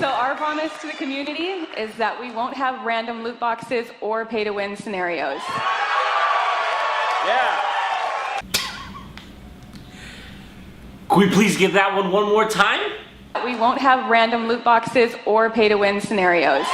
So our promise to the community is that we won't have random loot boxes or pay-to-win scenarios. Yeah. Can we please get that one more time? We won't have random loot boxes or pay-to-win scenarios.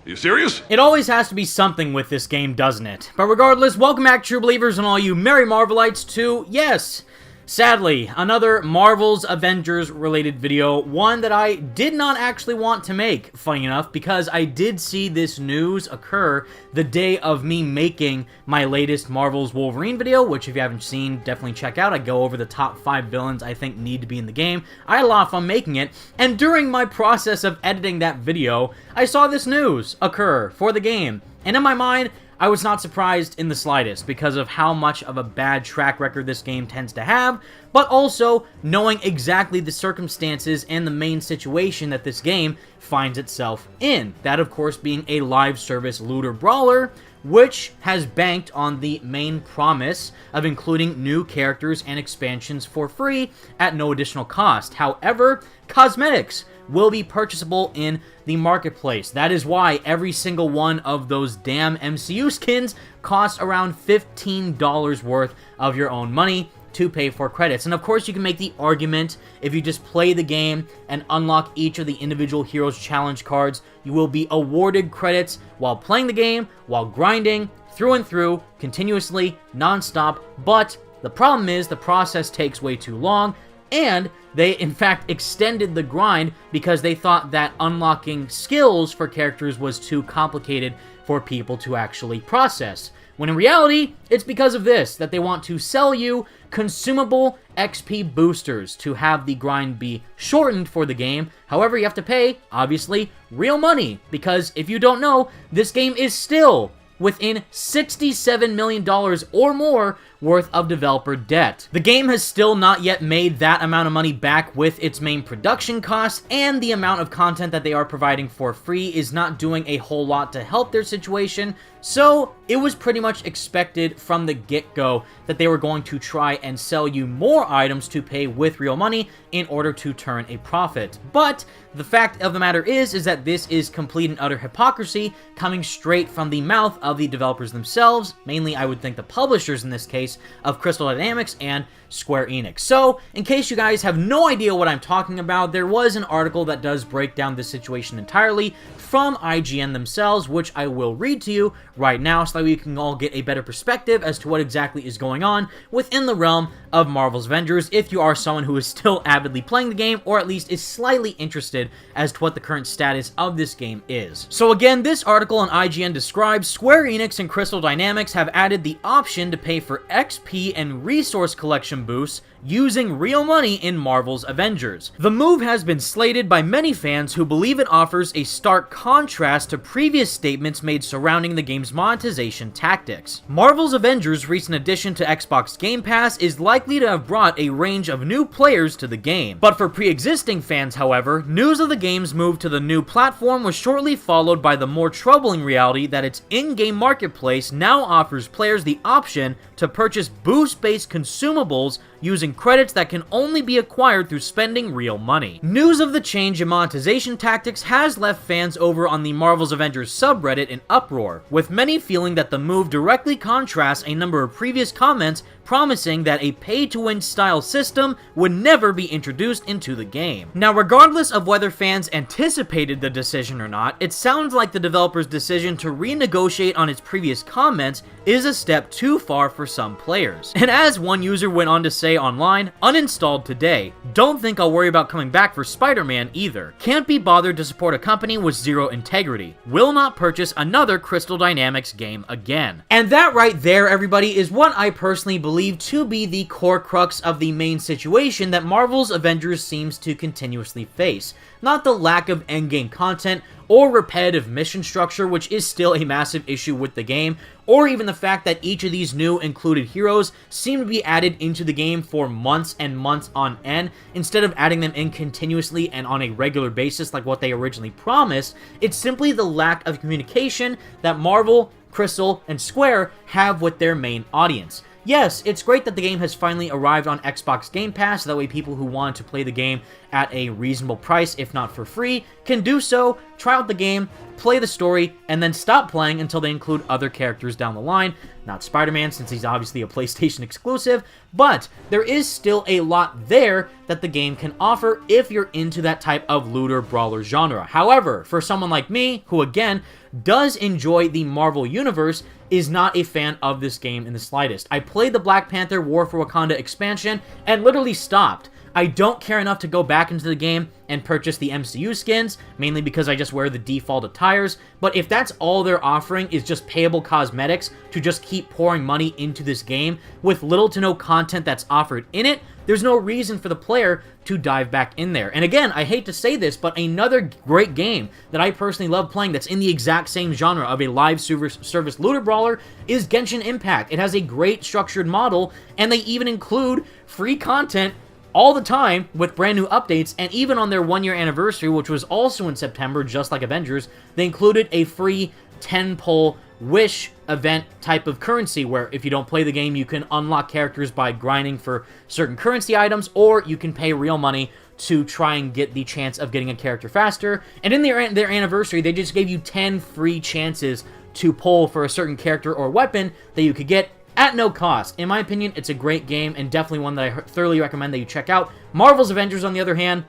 You serious? It always has to be something with this game, doesn't it? But regardless, welcome back, true believers and all you merry Marvelites to, yes, sadly, another Marvel's Avengers related video, one that I did not actually want to make, funny enough, because I did see this news occur the day of me making my latest Marvel's Wolverine video, which if you haven't seen, definitely check out. I go over the top 5 villains I think need to be in the game. I had a lot of fun making it, and during my process of editing that video, I saw this news occur for the game, and in my mind, I was not surprised in the slightest because of how much of a bad track record this game tends to have, but also knowing exactly the circumstances and the main situation that this game finds itself in. That, of course, being a live service looter brawler, which has banked on the main promise of including new characters and expansions for free at no additional cost. However, cosmetics will be purchasable in the marketplace. That is why every single one of those damn MCU skins costs around $15 worth of your own money to pay for credits. And of course, you can make the argument, if you just play the game and unlock each of the individual heroes challenge cards, you will be awarded credits while playing the game, while grinding, through and through, continuously, non-stop. But the problem is, the process takes way too long, and they, in fact, extended the grind because they thought that unlocking skills for characters was too complicated for people to actually process. When in reality, it's because of this, that they want to sell you consumable XP boosters to have the grind be shortened for the game. However, you have to pay, obviously, real money, because if you don't know, this game is still within $67 million or more worth of developer debt. The game has still not yet made that amount of money back with its main production costs, and the amount of content that they are providing for free is not doing a whole lot to help their situation, so it was pretty much expected from the get-go that they were going to try and sell you more items to pay with real money in order to turn a profit. But the fact of the matter is that this is complete and utter hypocrisy coming straight from the mouth of the developers themselves, mainly I would think the publishers in this case, of Crystal Dynamics and Square Enix. So, in case you guys have no idea what I'm talking about, there was an article that does break down this situation entirely from IGN themselves, which I will read to you right now so that we can all get a better perspective as to what exactly is going on within the realm of Marvel's Avengers, if you are someone who is still avidly playing the game, or at least is slightly interested as to what the current status of this game is. So again, this article on IGN describes Square Enix and Crystal Dynamics have added the option to pay for XP and resource collection boosts using real money in Marvel's Avengers. The move has been slated by many fans who believe it offers a stark contrast to previous statements made surrounding the game's monetization tactics. Marvel's Avengers' recent addition to Xbox Game Pass is likely to have brought a range of new players to the game. But for pre-existing fans, however, news of the game's move to the new platform was shortly followed by the more troubling reality that its in-game marketplace now offers players the option to purchase boost-based consumables using credits that can only be acquired through spending real money. News of the change in monetization tactics has left fans over on the Marvel's Avengers subreddit in uproar, with many feeling that the move directly contrasts a number of previous comments promising that a pay-to-win style system would never be introduced into the game. Now, regardless of whether fans anticipated the decision or not, it sounds like the developer's decision to renegotiate on its previous comments is a step too far for some players. And as one user went on to say online, uninstalled today, don't think I'll worry about coming back for Spider-Man either. Can't be bothered to support a company with zero integrity. Will not purchase another Crystal Dynamics game again. And that right there, everybody, is what I personally believe to be the core crux of the main situation that Marvel's Avengers seems to continuously face. Not the lack of endgame content or repetitive mission structure, which is still a massive issue with the game, or even the fact that each of these new included heroes seem to be added into the game for months and months on end, instead of adding them in continuously and on a regular basis like what they originally promised. It's simply the lack of communication that Marvel Crystal, and Square have with their main audience. Yes, it's great that the game has finally arrived on Xbox Game Pass, so that way people who want to play the game at a reasonable price, if not for free, can do so, try out the game, play the story, and then stop playing until they include other characters down the line. Not Spider-Man, since he's obviously a PlayStation exclusive, but there is still a lot there that the game can offer if you're into that type of looter-brawler genre. However, for someone like me, who again, does enjoy the Marvel Universe, is not a fan of this game in the slightest. I played the Black Panther War for Wakanda expansion and literally stopped. I don't care enough to go back into the game and purchase the MCU skins, mainly because I just wear the default attires, but if that's all they're offering is just payable cosmetics to just keep pouring money into this game with little to no content that's offered in it, there's no reason for the player to dive back in there. And again, I hate to say this, but another great game that I personally love playing that's in the exact same genre of a live service looter brawler is Genshin Impact. It has a great structured model, and they even include free content all the time with brand new updates, and even on their 1-year anniversary, which was also in September, just like Avengers, they included a free 10-pull Wish event type of currency, where if you don't play the game, you can unlock characters by grinding for certain currency items, or you can pay real money to try and get the chance of getting a character faster. And in their anniversary, they just gave you 10 free chances to pull for a certain character or weapon that you could get at no cost. In my opinion, it's a great game, and definitely one that I thoroughly recommend that you check out. Marvel's Avengers, on the other hand,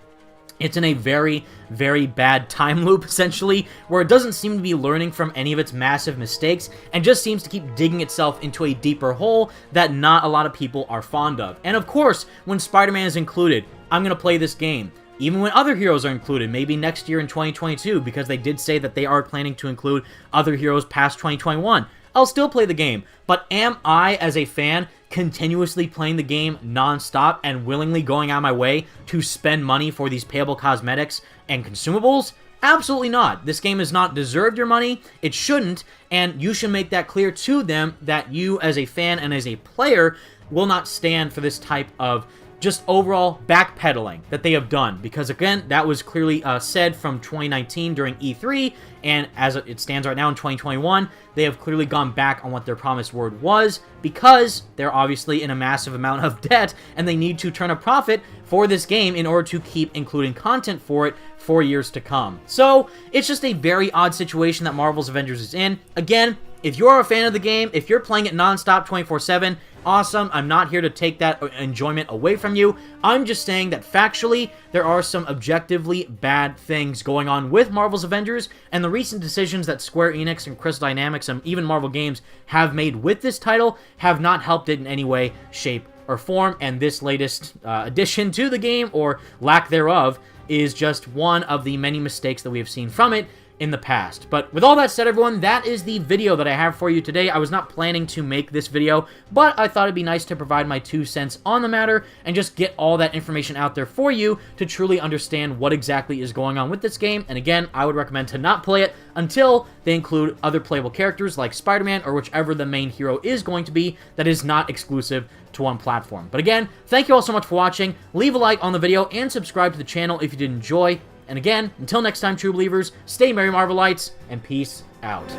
it's in a very, very bad time loop, essentially, where it doesn't seem to be learning from any of its massive mistakes, and just seems to keep digging itself into a deeper hole that not a lot of people are fond of. And of course, when Spider-Man is included, I'm going to play this game. Even when other heroes are included, maybe next year in 2022, because they did say that they are planning to include other heroes past 2021. I'll still play the game, but am I, as a fan, continuously playing the game non-stop and willingly going out of my way to spend money for these payable cosmetics and consumables? Absolutely not. This game has not deserved your money. It shouldn't, and you should make that clear to them that you, as a fan and as a player, will not stand for this type of just overall backpedaling that they have done, because again, that was clearly said from 2019 during E3, and as it stands right now in 2021, they have clearly gone back on what their promised word was, because they're obviously in a massive amount of debt, and they need to turn a profit for this game in order to keep including content for it for years to come. So, it's just a very odd situation that Marvel's Avengers is in. Again, if you're a fan of the game, if you're playing it non-stop 24/7, awesome. I'm not here to take that enjoyment away from you. I'm just saying that factually, there are some objectively bad things going on with Marvel's Avengers, and the recent decisions that Square Enix and Crystal Dynamics and even Marvel Games have made with this title have not helped it in any way, shape, or form, and this latest addition to the game, or lack thereof, is just one of the many mistakes that we have seen from it in the past. But with all that said, everyone, that is the video that I have for you today. I was not planning to make this video, but I thought it'd be nice to provide my 2 cents on the matter and just get all that information out there for you to truly understand what exactly is going on with this game. And again, I would recommend to not play it until they include other playable characters like Spider-Man or whichever the main hero is going to be that is not exclusive to one platform. But again, thank you all so much for watching. Leave a like on the video and subscribe to the channel if you did enjoy. And again, until next time, true believers, stay merry Marvelites, and peace out.